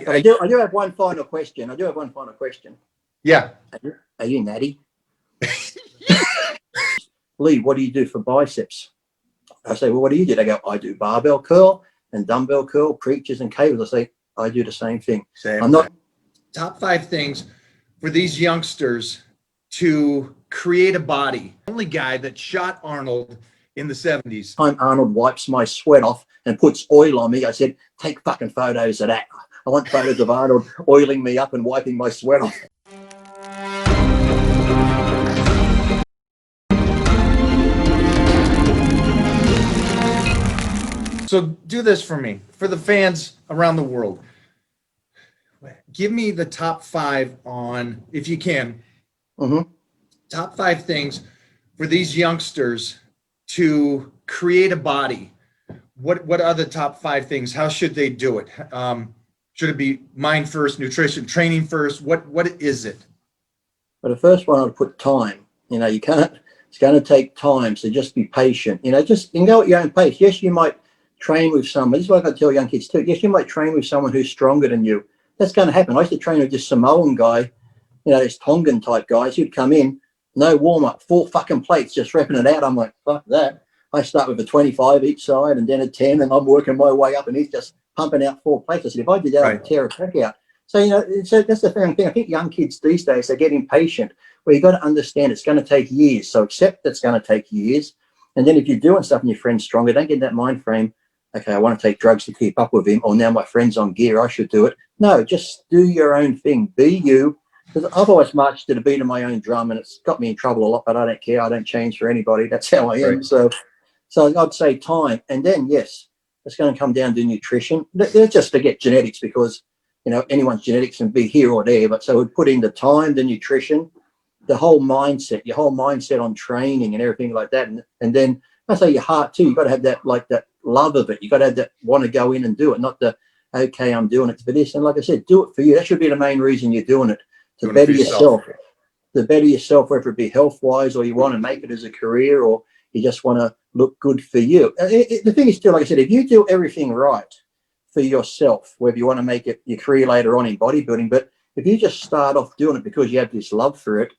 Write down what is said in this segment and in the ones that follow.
I do have one final question. Yeah. Are you natty? Lee, what do you do for biceps? I say, well, what do you do? They go, I do barbell curl and dumbbell curl, preachers and cables. I say, I do the same thing. I'm not. Top 5 things for these youngsters to create a body. Only guy that shot Arnold in the 70s. Time Arnold wipes my sweat off and puts oil on me, I said, take fucking photos of that. I want photos of Arnold oiling me up and wiping my sweat off. So do this for me, for the fans around the world. Give me the top 5 on, if you can, top 5 things for these youngsters to create a body. What are the top 5 things? How should they do it? Should it be mind first, nutrition, training first? What is it? But the first one, I'd put time. You can't, it's going to take time. So just be patient. Just go at your own pace. Yes, you might train with someone. This is what I tell young kids too. Yes, you might train with someone who's stronger than you. That's going to happen. I used to train with this Samoan guy, this Tongan type guys. He'd come in, no warm up, 4 fucking plates, just repping it out. I'm like, fuck that. I start with a 25 each side and then a 10, and I'm working my way up, and he's just pumping out 4 plates. I said, if I did that, I'd tear a crack out. So, so that's the thing. I think young kids these days, they're getting patient, where you've got to understand it's going to take years. So accept that's going to take years. And then if you're doing stuff and your friend's stronger, don't get in that mind frame, okay, I want to take drugs to keep up with him, or now my friend's on gear, I should do it. No, just do your own thing. Be you. Because I've always marched to the beat of my own drum, and it's got me in trouble a lot, but I don't care. I don't change for anybody. That's how I am. Right. So I'd say time. And then, yes, it's going to come down to nutrition. They're just forget genetics, because, anyone's genetics can be here or there. But so we'd put in the time, the nutrition, the whole mindset, your whole mindset on training and everything like that. And then I say your heart too. You've got to have that, like that love of it. You've got to have that want to go in and do it, not the, okay, I'm doing it for this. And like I said, do it for you. That should be the main reason you're doing it, to better yourself. To better yourself, whether it be health-wise, or you want to make it as a career, or you just want to look good for you. The thing is still, like I said, if you do everything right for yourself, whether you want to make it your career later on in bodybuilding, but if you just start off doing it because you have this love for it,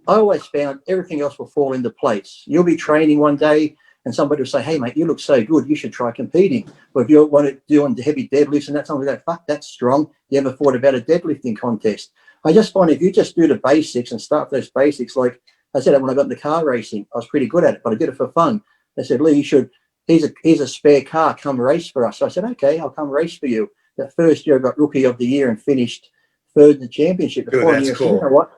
I always found everything else will fall into place. You'll be training one day and somebody will say, hey, mate, you look so good, you should try competing. Or if you want to do heavy deadlifts and that's something like that, fuck, that's strong. You ever thought about a deadlifting contest? I just find if you just do the basics and start those basics, like I said, when I got into car racing, I was pretty good at it, but I did it for fun. They said, Lee, you should, here's a spare car, come race for us. So I said, okay, I'll come race for you. That first year I got Rookie of the Year and finished 3rd in the championship. The following year, cool. You know what?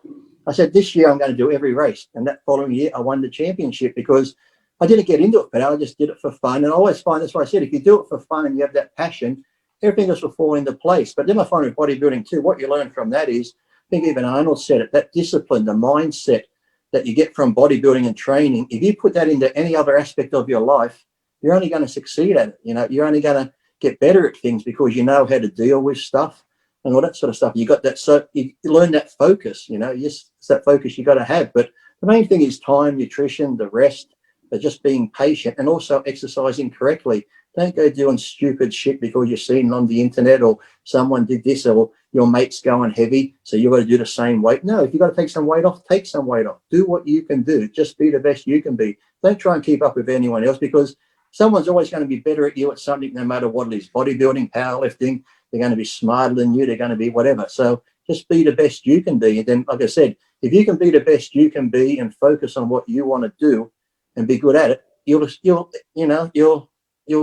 I said, this year I'm going to do every race. And that following year I won the championship, because I didn't get into it, but I just did it for fun. And I always find, that's why I said, if you do it for fun and you have that passion, everything else will fall into place. But then I find with bodybuilding too, what you learn from that is, I think even Arnold said it, that discipline, the mindset that you get from bodybuilding and training, if you put that into any other aspect of your life, you're only going to succeed at it. You're only going to get better at things because you know how to deal with stuff and all that sort of stuff. You got that, so you learn that focus, yes, it's that focus you got to have. But the main thing is time, nutrition, the rest, but just being patient and also exercising correctly. Don't go doing stupid shit because you've seen on the internet or someone did this, or your mate's going heavy, so you've got to do the same weight. No, if you've got to take some weight off, take some weight off. Do what you can do. Just be the best you can be. Don't try and keep up with anyone else, because someone's always going to be better at you at something, no matter what it is. Bodybuilding, powerlifting, they're going to be smarter than you. They're going to be whatever. So just be the best you can be. And then, like I said, if you can be the best you can be and focus on what you want to do and be good at it, you'll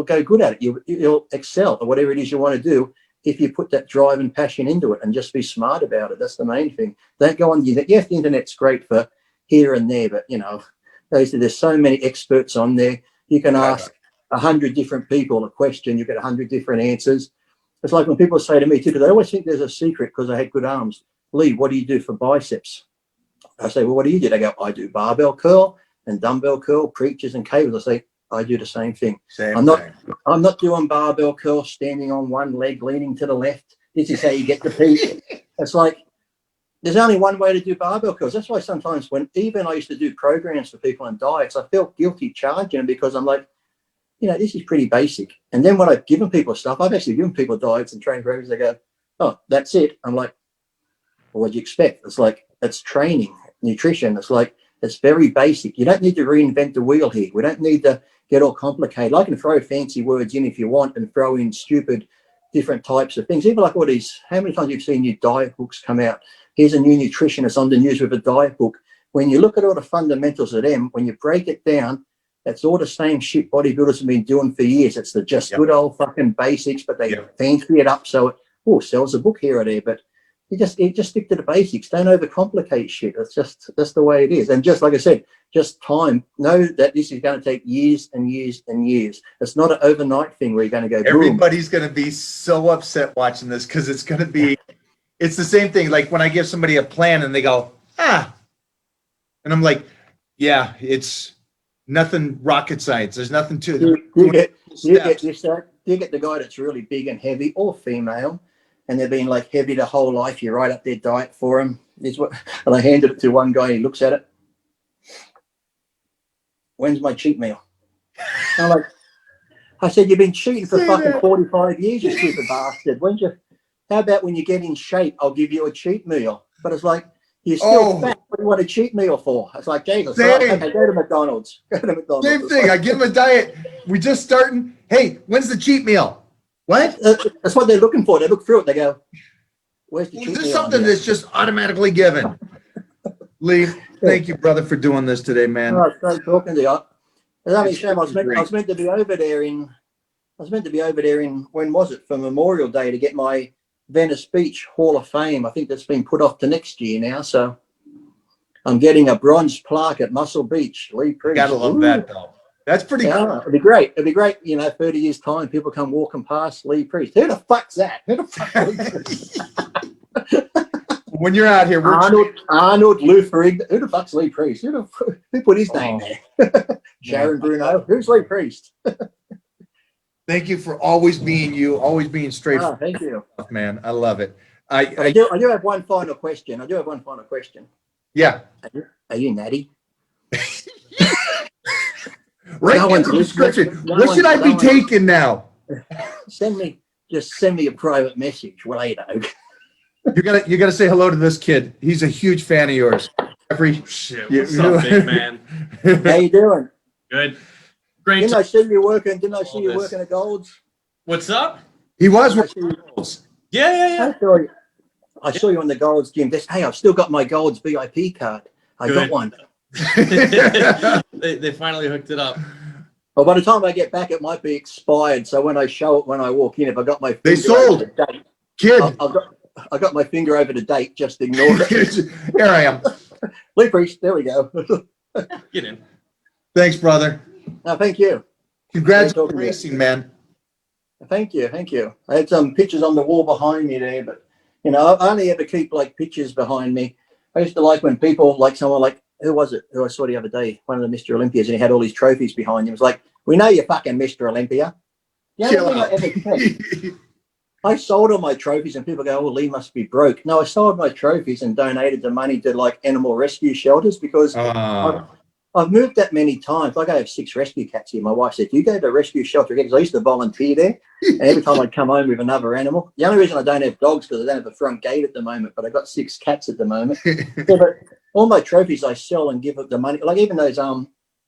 go good at it. You'll excel at whatever it is you want to do if you put that drive and passion into it and just be smart about it. That's the main thing. Don't go on the internet. Yes, the internet's great for here and there, but there's so many experts on there. You can ask 100 different people a question, you get 100 different answers. It's like when people say to me too, because they always think there's a secret because I had good arms. Lee, what do you do for biceps? I say, well, what do you do? They go, I do barbell curl and dumbbell curl, preachers and cables. I say, I do the same thing. I'm not doing barbell curl, standing on one leg, leaning to the left. This is how you get the peak. It's like, there's only one way to do barbell curls. That's why sometimes when even I used to do programs for people on diets, I felt guilty charging them, because I'm like, this is pretty basic. And then when I've given people stuff, I've actually given people diets and training programs, they go, oh, that's it. I'm like, well, what do you expect? It's like, it's training, nutrition. It's like, it's very basic. You don't need to reinvent the wheel here. We don't need to get all complicated. I can throw fancy words in if you want and throw in stupid different types of things. Even like all these, how many times you've seen new diet books come out? Here's a new nutritionist on the news with a diet book. When you look at all the fundamentals of them, when you break it down, that's all the same shit bodybuilders have been doing for years. It's the just good old fucking basics, but they fancy it up so it sells a book here or there. But you just stick to the basics. Don't overcomplicate shit. It's just that's the way it is. And just like I said, just time. Know that this is going to take years and years and years. It's not an overnight thing where you're going to go. Everybody's going to be so upset watching this because it's going to be. It's the same thing. Like when I give somebody a plan and they go, and I'm like, yeah, it's nothing rocket science. There's nothing to it. Do you get the guy that's really big and heavy or female, and they've been like heavy the whole life? You write up their diet for them. And I handed it to one guy. He looks at it. When's my cheat meal? I'm like, I said, you've been cheating for fucking 45 years, you stupid bastard. How about when you get in shape, I'll give you a cheat meal? But it's like, you're still fat. What do you want a cheat meal for? It's like, Jesus, okay, go to McDonald's. Same thing. I give them a diet. We just starting. Hey, when's the cheat meal? What? That's what they're looking for. They look through it. They go, where's the cheat meal? Is this something that's just automatically given? Lee, thank you, brother, for doing this today, man. Oh, it's great talking to you. I was meant to be over there in, when was it, for Memorial Day to get my Venice Beach Hall of Fame. I think that's been put off to next year now. So I'm getting a bronze plaque at Muscle Beach. Lee Priest. Gotta love that, though. That's pretty cool. It'd be great. 30 years time, people come walking past Lee Priest. Who the fuck's that? Who the fuck? When you're out here, Arnold Lutherig. Who the fuck's Lee Priest? Who put his name there? Sharon Bruno. Who's Lee Priest? Thank you for always being you, always being straight. Thank you, man. I love it. I do have one final question. Yeah. Are you natty? Right in the description. What should I be taking now? Send me a private message later. You gotta say hello to this kid. He's a huge fan of yours. Shit, what's up, big man? How you doing? Good. Great. Didn't I see you working at Gold's? What's up? He was working at Gold's. Yeah. I saw you on the Gold's gym. Hey, I've still got my Gold's VIP card. I got one. They finally hooked it up. Well, by the time I get back, it might be expired. So when I walk in, if I got my they sold the date, kid. I got my finger over the date. Just ignore it. Here I am. Lee Priest. There we go. Get in. Thanks, brother. No, thank you. Congrats on racing, man. Thank you. I had some pictures on the wall behind me there, but I only ever keep like pictures behind me. I used to like when people, like someone like, who was it who I saw the other day, one of the Mr. Olympias, and he had all these trophies behind him. It was like, we know you're fucking Mr. Olympia. I sold all my trophies and people go, oh, Lee must be broke. No, I sold my trophies and donated the money to like animal rescue shelters because I've moved that many times. Like I have 6 rescue cats here. My wife said, you go to a rescue shelter again, because I used to volunteer there. And every time I'd come home with another animal. The only reason I don't have dogs because I don't have a front gate at the moment, but I got 6 cats at the moment. But all my trophies I sell and give up the money. Like even those,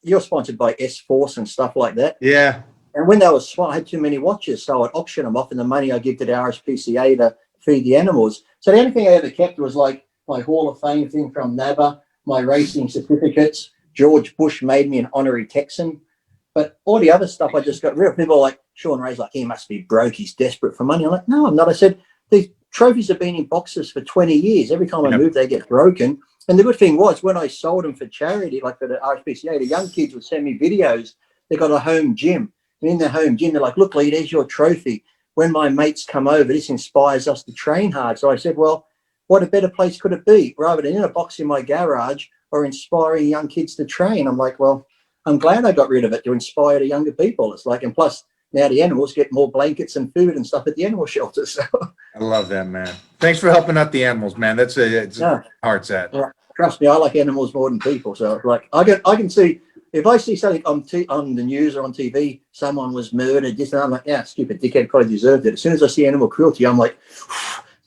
you're sponsored by S-Force and stuff like that. Yeah. And when they were small, I had too many watches, so I'd auction them off, and the money I give to the RSPCA to feed the animals. So the only thing I ever kept was like my Hall of Fame thing from NABA, my racing certificates. George Bush made me an honorary Texan. But all the other stuff I just got rid of. People are like, Sean Ray's like, he must be broke. He's desperate for money. I'm like, no, I'm not. I said, these trophies have been in boxes for 20 years. Every time I move, they get broken. And the good thing was when I sold them for charity, like for the RSPCA, the young kids would send me videos. They got a home gym. And in their home gym, they're like, look, Lee, there's your trophy. When my mates come over, this inspires us to train hard. So I said, well, what a better place could it be rather than in a box in my garage or inspiring young kids to train? I'm like, well, I'm glad I got rid of it to inspire the younger people. It's like, and plus now the animals get more blankets and food and stuff at the animal shelters. So. I love that, man. Thanks for helping out the animals, man. That's heart's at. Well, trust me, I like animals more than people. So it's like, I can see, if I see something on the news or on TV, someone was murdered, I'm like, yeah, stupid dickhead, probably deserved it. As soon as I see animal cruelty, I'm like,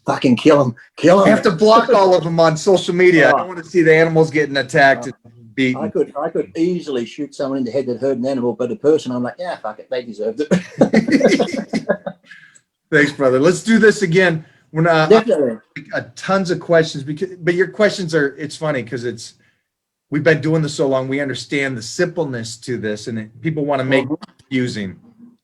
fucking kill them, kill I them. have to block all of them on social media. I Oh. don't want to see the animals getting attacked and beaten. I could easily shoot someone in the head that hurt an animal, but a person, I'm like, yeah, fuck it, they deserved it. Thanks, brother. Let's do this again. When Definitely. tons of questions, but your questions are. It's funny because we've been doing this so long. We understand the simpleness to this, and people want to make it confusing.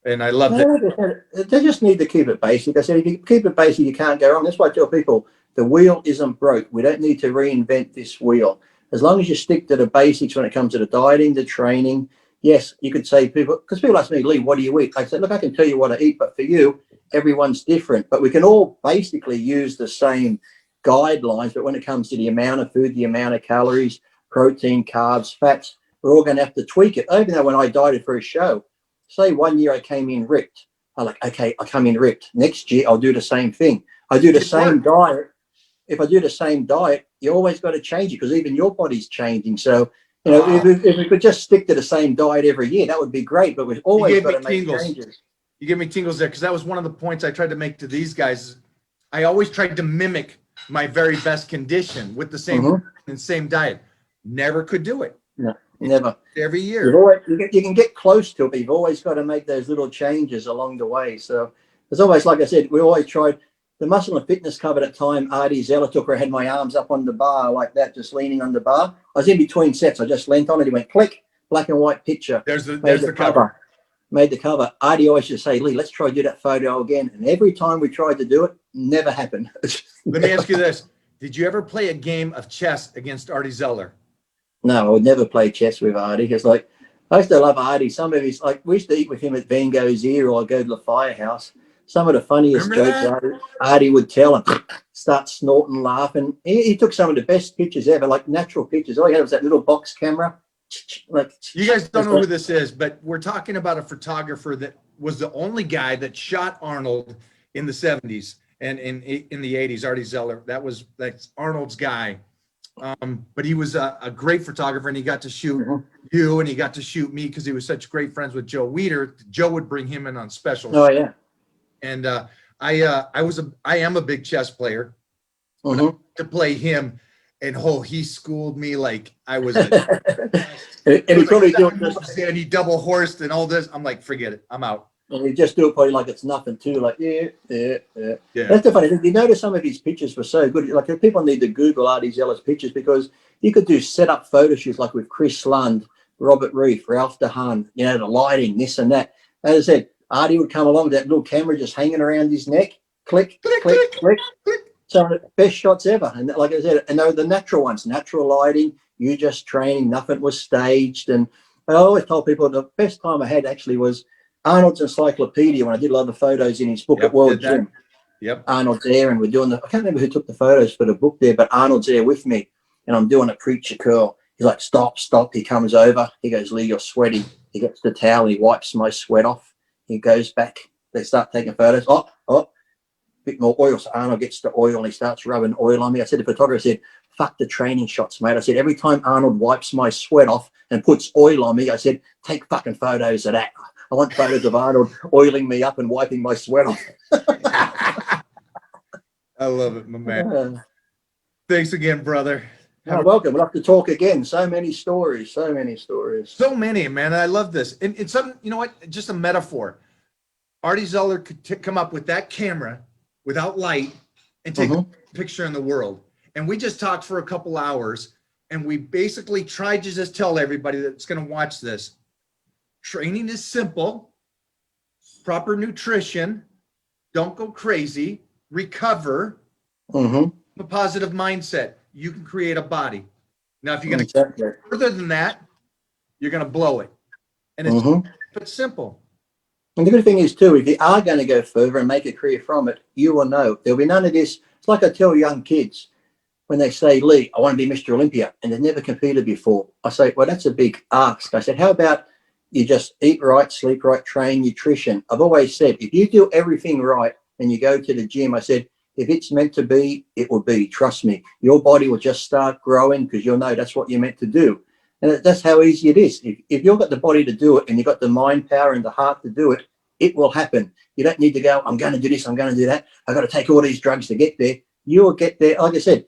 And I love that. No, they just need to keep it basic. I said, if you keep it basic, you can't go wrong. That's why I tell people the wheel isn't broke. We don't need to reinvent this wheel. As long as you stick to the basics when it comes to the dieting, the training. Yes, you could say people, because people ask me, Lee, what do you eat? I said, look, I can tell you what I eat, but for you, everyone's different. But we can all basically use the same guidelines. But when it comes to the amount of food, the amount of calories, protein, carbs, fats, we're all going to have to tweak it. Even though when I dieted for a show, say 1 year I came in ripped. I'm like, okay, I come in ripped. Next year, I'll do the same thing. I do the same diet. If I do the same diet, you always got to change it because even your body's changing. So, you know, if we could just stick to the same diet every year, that would be great. But we've always got to make changes. You give me tingles there because that was one of the points I tried to make to these guys. I always tried to mimic my very best condition with the same and same diet. Never could do it. No, never. Every year. You can get close to it, but you've always got to make those little changes along the way. So there's always, like I said, we always tried. The muscle and fitness cover at the time, Artie Zeller took her, I had my arms up on the bar like that, just leaning on the bar. I was in between sets. I just leaned on it. He went click, black and white picture. There's the cover. Made the cover. Artie always just say, Lee, let's try to do that photo again. And every time we tried to do it, never happened. Let me ask you this. Did you ever play a game of chess against Artie Zeller? No, I would never play chess with Artie. It's like, I used to love Artie. Some of his, like, we used to eat with him at Van Gogh's Ear or go to the firehouse. Some of the funniest jokes Artie would tell him, start snorting, laughing. He took some of the best pictures ever, like natural pictures. All he had was that little box camera. Like, you guys don't know who this is, but we're talking about a photographer that was the only guy that shot Arnold in the 70s and in the 80s, Artie Zeller. That's Arnold's guy. But he was a great photographer, and he got to shoot you, and he got to shoot me because he was such great friends with Joe Weider. Joe would bring him in on specials. Oh yeah. And I am a big chess player. To play him, and he schooled me like I was. And he probably do it and he double horsed and all this. I'm like, forget it, I'm out. And he just do it probably like it's nothing too. Like yeah. That's the funny thing. You notice some of his pictures were so good. Like people need to Google Artie Zeller's pictures because you could do setup photo shoots like with Chris Lund, Robert Reef, Ralph DeHaan. You know, the lighting, this and that. As I said, Artie would come along with that little camera just hanging around his neck. Click, click, click, click, click. Some of the best shots ever. And like I said, and they were the natural ones, natural lighting, you just training, nothing was staged. And I always told people the best time I had actually was Arnolds Encyclopedia when I did a lot of photos in his book at World Gym. Yep. Arnold's there and we're doing I can't remember who took the photos for the book there, but Arnold's there with me and I'm doing a preacher curl. He's like, stop. He comes over. He goes, Lee, you're sweating. He gets the towel. He wipes my sweat off. He goes back. They start taking photos. Oh, bit more oil. So Arnold gets the oil and he starts rubbing oil on me. I said, the photographer said, fuck the training shots, mate. I said, every time Arnold wipes my sweat off and puts oil on me, I said, take fucking photos of that. I want photos of Arnold oiling me up and wiping my sweat off. I love it, my man. Thanks again, brother. You're welcome. We'll have to talk again. So many stories. So many, man. I love this. And it's something, you know what? Just a metaphor. Artie Zeller could come up with that camera without light and take a picture in the world. And we just talked for a couple hours and we basically tried to just tell everybody that's going to watch this. Training is simple, proper nutrition, don't go crazy, recover, a positive mindset. You can create a body. Now, if you're going to go further than that, you're going to blow it. And it's simple. And the good thing is, too, if you are going to go further and make a career from it, you will know. There'll be none of this. It's like I tell young kids when they say, Lee, I want to be Mr. Olympia, and they've never competed before. I say, well, that's a big ask. I said, how about you just eat right, sleep right, train, nutrition? I've always said, if you do everything right and you go to the gym, I said, if it's meant to be, it will be. Trust me. Your body will just start growing because you'll know that's what you're meant to do. And that's how easy it is. If you've got the body to do it and you've got the mind power and the heart to do it, It will happen. You don't need to go, I'm going to do this, I'm going to do that. I've got to take all these drugs to get there. You'll get there. Like I said,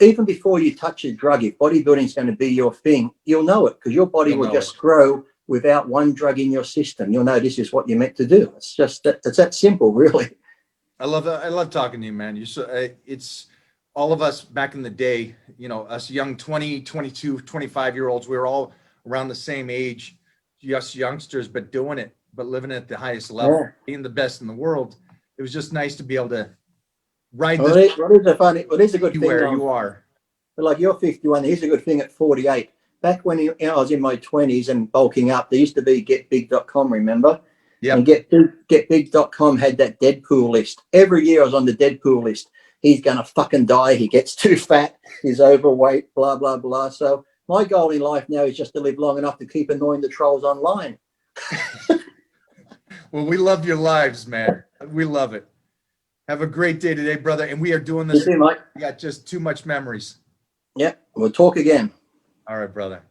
even before you touch a drug, if bodybuilding is going to be your thing, you'll know it because your body will just grow without one drug in your system. You'll know this is what you're meant to do. It's just that, it's that simple, really. I love talking to you, man. It's all of us back in the day, you know, us young 20, 22, 25-year-olds, we were all around the same age, just youngsters, but doing it, but living at the highest level, being the best in the world. It was just nice to be able to ride this. What is a funny? What is a good thing? Where you are. Like you're 51. Here's a good thing at 48. Back when I was in my 20s and bulking up, there used to be getbig.com, remember? Yeah. And getbig.com had that Deadpool list. Every year I was on the Deadpool list. He's going to fucking die. He gets too fat. He's overweight, blah, blah, blah. So my goal in life now is just to live long enough to keep annoying the trolls online. Well, we love your lives, man. We love it. Have a great day today, brother. And we are doing this. You too, mate. We got just too much memories. Yeah, we'll talk again. All right, brother.